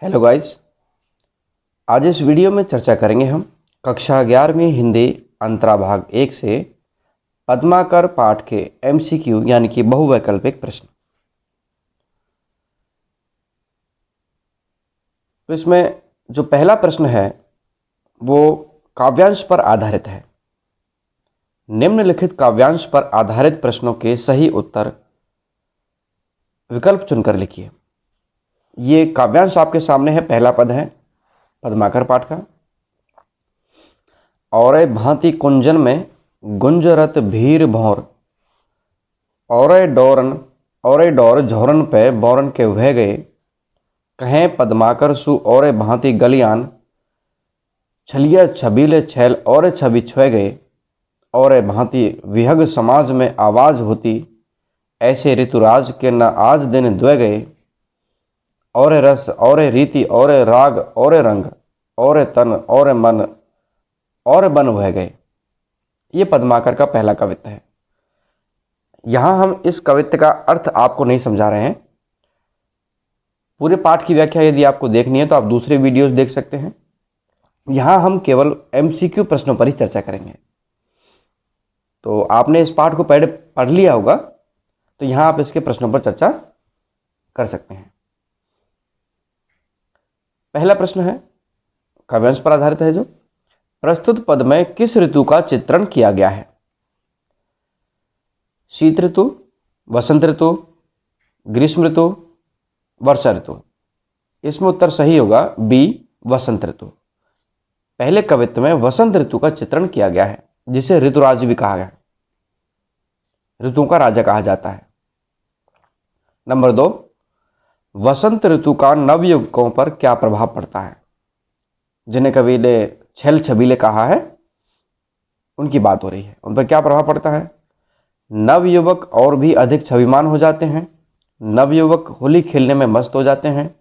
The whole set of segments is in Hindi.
हेलो गाइस, आज इस वीडियो में चर्चा करेंगे हम कक्षा 11वीं हिंदी अंतराभाग 1 से पद्माकर पाठ के एमसीक्यू यानी कि बहुवैकल्पिक प्रश्न। तो इसमें जो पहला प्रश्न है वो काव्यांश पर आधारित है। निम्नलिखित काव्यांश पर आधारित प्रश्नों के सही उत्तर विकल्प चुनकर लिखिए। ये काव्यांश आपके सामने है। पहला पद है पद्माकर पाठ का। और भांति कुंजन में गुंजरत भीर भौर, और डोर झोरन पे बौरन के वह गए, कहें पद्माकर सु और भांति गलियान, छलिया छबीले छैल और छवि छुए गए, और भांति विहग समाज में आवाज होती, ऐसे ऋतुराज के न आज दिन द्वे गए, और रस और रीति और राग और रंग और तन और मन और बन वह गए। ये पद्माकर का पहला कवित्त है। यहां हम इस कवित्त का अर्थ आपको नहीं समझा रहे हैं। पूरे पाठ की व्याख्या यदि आपको देखनी है तो आप दूसरे वीडियोस देख सकते हैं। यहां हम केवल एमसीक्यू प्रश्नों पर ही चर्चा करेंगे। तो आपने इस पाठ को पहले पढ़ लिया होगा, तो यहां आप इसके प्रश्नों पर चर्चा कर सकते हैं। पहला प्रश्न है, काव्यांश पर आधारित है जो, प्रस्तुत पद में किस ऋतु का चित्रण किया गया है? शीत ऋतु, वसंत ऋतु, ग्रीष्म ऋतु, वर्षा ऋतु। इसमें उत्तर सही होगा बी, वसंत ऋतु। पहले कवित्व में वसंत ऋतु का चित्रण किया गया है, जिसे ऋतुराज भी कहा गया है, ऋतुओं का राजा कहा जाता है। नंबर 2, वसंत ऋतु का नवयुवकों पर क्या प्रभाव पड़ता है? जिन्हें कवि ने छल छबीले कहा है, उनकी बात हो रही है। उन पर क्या प्रभाव पड़ता है? नवयुवक और भी अधिक छविमान हो जाते हैं, नवयुवक होली खेलने में मस्त हो जाते हैं,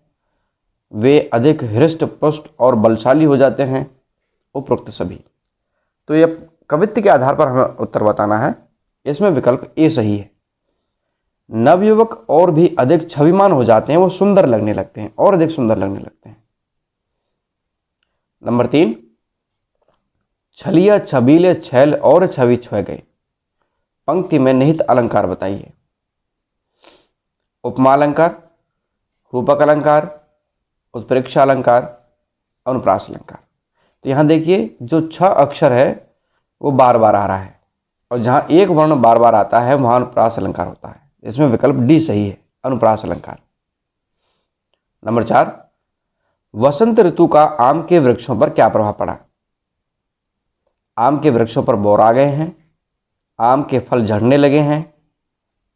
वे अधिक हृष्ट पुष्ट और बलशाली हो जाते हैं, उपरोक्त सभी। तो यह कवित्त के आधार पर हमें उत्तर बताना है। इसमें विकल्प ए सही है। नवयुवक और भी अधिक छविमान हो जाते हैं, वो सुंदर लगने लगते हैं, और अधिक सुंदर लगने लगते हैं। नंबर 3, छलिया छबीले छैल और छवि छुए गए। पंक्ति में निहित अलंकार बताइए। उपमा अलंकार, रूपक अलंकार, उत्प्रेक्षा अलंकार, अनुप्रास अलंकार। तो यहां देखिए, जो 6 अक्षर है वो बार बार आ रहा है, और जहां एक वर्ण बार बार आता है वहां अनुप्रास अलंकार होता है। इसमें विकल्प डी सही है, अनुप्रास अलंकार। नंबर 4, वसंत ऋतु का आम के वृक्षों पर क्या प्रभाव पड़ा? आम के वृक्षों पर बौर आ गए हैं, आम के फल झड़ने लगे हैं,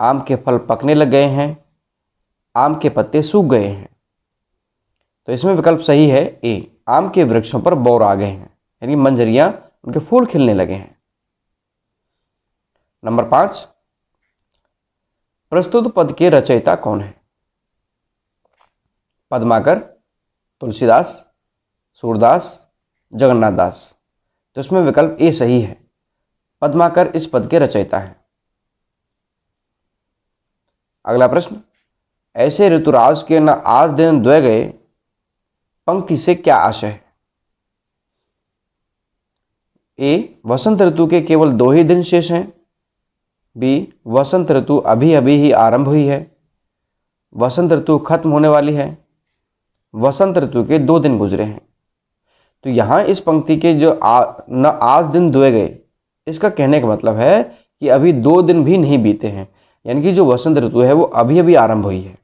आम के फल पकने लग गए हैं, आम के पत्ते सूख गए हैं। तो इसमें विकल्प सही है ए, आम के वृक्षों पर बौर आ गए हैं, यानी मंजरियां, उनके फूल खिलने लगे हैं। नंबर 5, प्रस्तुत पद के रचयिता कौन है? पद्माकर, तुलसीदास, सूरदास, जगन्नाथ दास। तो इसमें विकल्प ए सही है, पद्माकर इस पद के रचयिता हैं। अगला प्रश्न, ऐसे ऋतुराज के न आज दिन द्वे गए, पंक्ति से क्या आशय है? ए, वसंत ऋतु के केवल 2 ही दिन शेष हैं। बी, वसंत ऋतु अभी अभी ही आरंभ हुई है। वसंत ऋतु खत्म होने वाली है। वसंत ऋतु के 2 दिन गुजरे हैं। तो यहां इस पंक्ति के जो न आज दिन द्वे गए, इसका कहने का मतलब है कि अभी 2 दिन भी नहीं बीते हैं, यानी कि जो वसंत ऋतु है वो अभी अभी आरंभ हुई है।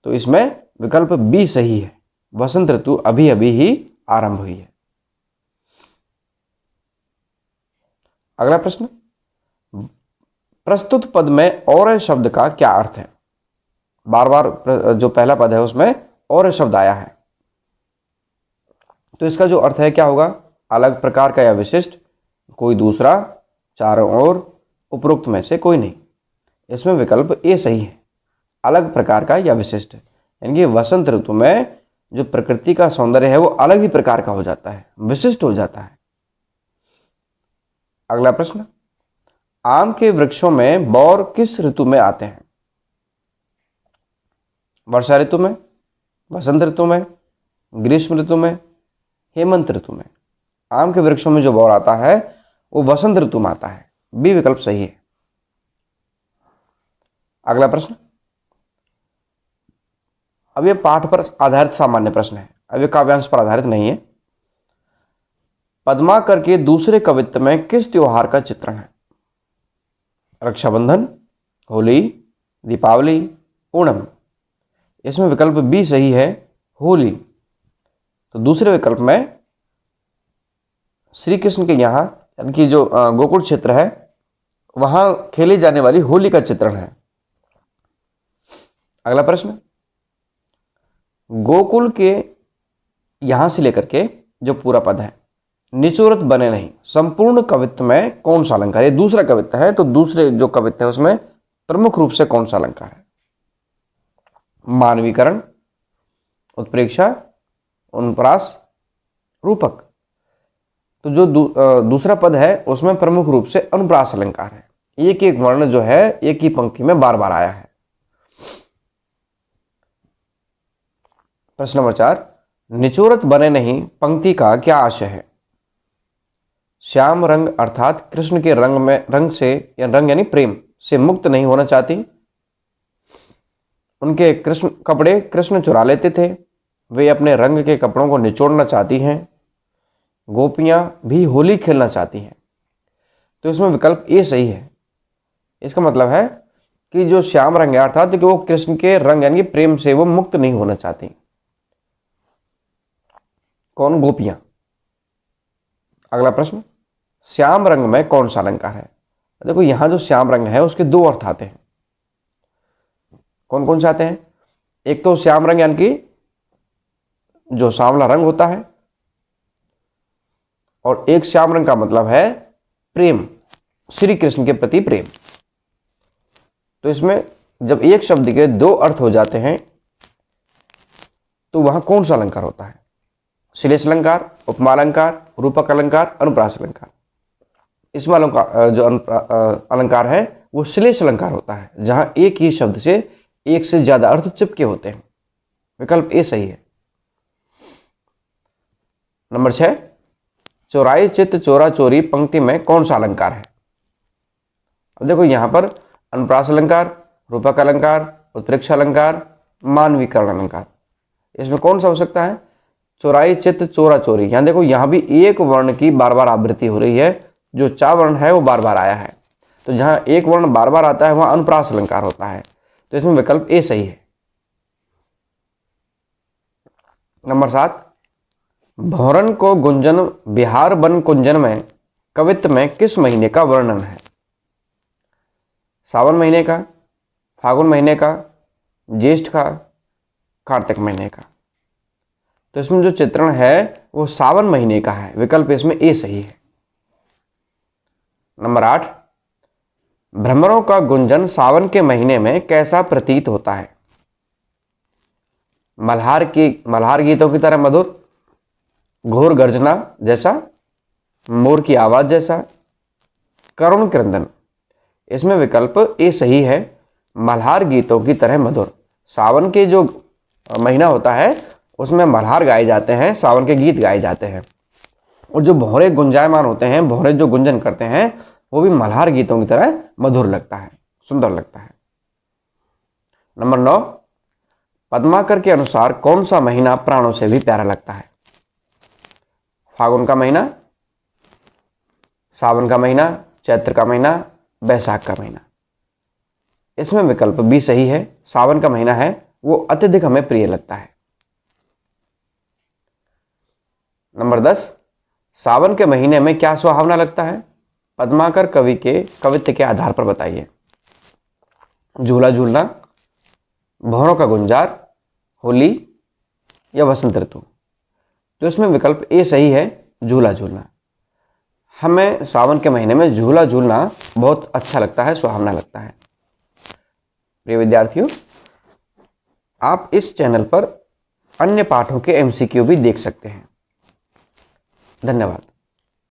तो इसमें विकल्प बी सही है, वसंत ऋतु अभी अभी ही आरंभ हुई है। अगला प्रश्न, प्रस्तुत पद में और शब्द का क्या अर्थ है? बार बार जो पहला पद है उसमें और शब्द आया है, तो इसका जो अर्थ है क्या होगा? अलग प्रकार का या विशिष्ट, कोई दूसरा, चारों ओर, उपरोक्त में से कोई नहीं। इसमें विकल्प ए सही है, अलग प्रकार का या विशिष्ट, यानी कि वसंत ऋतु में जो प्रकृति का सौंदर्य है वो अलग ही प्रकार का हो जाता है, विशिष्ट हो जाता है। अगला प्रश्न, आम के वृक्षों में बौर किस ऋतु में आते हैं? वर्षा ऋतु में, वसंत ऋतु में, ग्रीष्म ऋतु में, हेमंत ऋतु में। आम के वृक्षों में जो बौर आता है वो वसंत ऋतु में आता है। बी विकल्प सही है। अगला प्रश्न, अब ये पाठ पर आधारित सामान्य प्रश्न है, अब ये काव्यांश पर आधारित नहीं है। पद्माकर के दूसरे कवित्व में किस त्योहार का चित्रण है? रक्षाबंधन, होली, दीपावली, ओणम। इसमें विकल्प बी सही है, होली। तो दूसरे विकल्प में श्री कृष्ण के यहाँ यानी कि जो गोकुल क्षेत्र है वहां खेली जाने वाली होली का चित्रण है। अगला प्रश्न, गोकुल के यहां से लेकर के जो पूरा पद है, निचोरत बने नहीं, संपूर्ण कवित्व में कौन सा अलंकार? ये दूसरा कवित्व है, तो दूसरे जो कवित्व है उसमें प्रमुख रूप से कौन सा अलंकार है? मानवीकरण, उत्प्रेक्षा, अनुप्रास, रूपक। तो जो दूसरा पद है उसमें प्रमुख रूप से अनुप्रास अलंकार है। एक एक वर्ण जो है एक ही पंक्ति में बार बार आया है। प्रश्न नंबर 4, निचोरत बने नहीं पंक्ति का क्या आशय है? श्याम रंग अर्थात कृष्ण के रंग से या रंग यानी प्रेम से मुक्त नहीं होना चाहती। उनके कपड़े कृष्ण चुरा लेते थे, वे अपने रंग के कपड़ों को निचोड़ना चाहती हैं। गोपियां भी होली खेलना चाहती हैं। तो इसमें विकल्प ए सही है। इसका मतलब है कि जो श्याम रंग है अर्थात कि वो कृष्ण के रंग यानी प्रेम से वो मुक्त नहीं होना चाहती। कौन? गोपियां। अगला प्रश्न, श्याम रंग में कौन सा अलंकार है? देखो यहां जो श्याम रंग है उसके दो अर्थ आते हैं। कौन कौन से आते हैं? एक तो श्याम रंग यानी कि जो सांवला रंग होता है, और एक श्याम रंग का मतलब है प्रेम, श्री कृष्ण के प्रति प्रेम। तो इसमें जब एक शब्द के दो अर्थ हो जाते हैं तो वहां कौन सा अलंकार होता है? श्लेष अलंकार, उपमा अलंकार, रूपक अलंकार, अनुप्रास अलंकार। इसमें जो अलंकार है वो श्लेष अलंकार होता है, जहां एक ही शब्द से एक से ज्यादा अर्थ चिपके होते हैं। विकल्प ए सही है। नंबर 6, चोराई चित्त चोरा चोरी पंक्ति में कौन सा अलंकार है? अब देखो यहां पर अनुप्रास अलंकार, रूपक अलंकार, उत्प्रेक्षा अलंकार, मानवीकरण अलंकार। इसमें कौन सा हो सकता है? चोराई चित्त चोरा चोरी। यहां देखो यहां भी एक वर्ण की बार बार आवृत्ति हो रही है, जो चा वर्ण है वो बार बार आया है। तो जहां एक वर्ण बार बार आता है वहां अनुप्रास अलंकार होता है। तो इसमें विकल्प ए सही है। नंबर 7, भौरन को गुंजन बिहार बन कुंजन में कवित्व में किस महीने का वर्णन है? सावन महीने का, फागुन महीने का, ज्येष्ठ का, कार्तिक महीने का। तो इसमें जो चित्रण है वो सावन महीने का है। विकल्प इसमें ए सही है। नंबर 8, भ्रमरों का गुंजन सावन के महीने में कैसा प्रतीत होता है? मल्हार गीतों की तरह मधुर, घोर गर्जना जैसा, मोर की आवाज जैसा, करुण क्रंदन। इसमें विकल्प ए सही है, मल्हार गीतों की तरह मधुर। सावन के जो महीना होता है उसमें मल्हार गाए जाते हैं, सावन के गीत गाए जाते हैं, और जो भौरे गुंजायमान होते हैं, भौरे जो गुंजन करते हैं वो भी मल्हार गीतों की तरह मधुर लगता है, सुंदर लगता है। नंबर 9, पद्माकर के अनुसार कौन सा महीना प्राणों से भी प्यारा लगता है? फागुन का महीना, सावन का महीना, चैत्र का महीना, बैसाख का महीना। इसमें विकल्प बी सही है, सावन का महीना है वो अत्यधिक हमें प्रिय लगता है। नंबर 10, सावन के महीने में क्या सुहावना लगता है? पद्माकर कवि के कवित्व के आधार पर बताइए। झूला झूलना, भौरों का गुंजार, होली या वसंत ऋतु। तो इसमें विकल्प ए सही है, झूला झूलना। हमें सावन के महीने में झूला झूलना बहुत अच्छा लगता है, सुहावना लगता है। प्रिय विद्यार्थियों, आप इस चैनल पर अन्य पाठों के एमसीक्यू भी देख सकते हैं। धन्यवाद।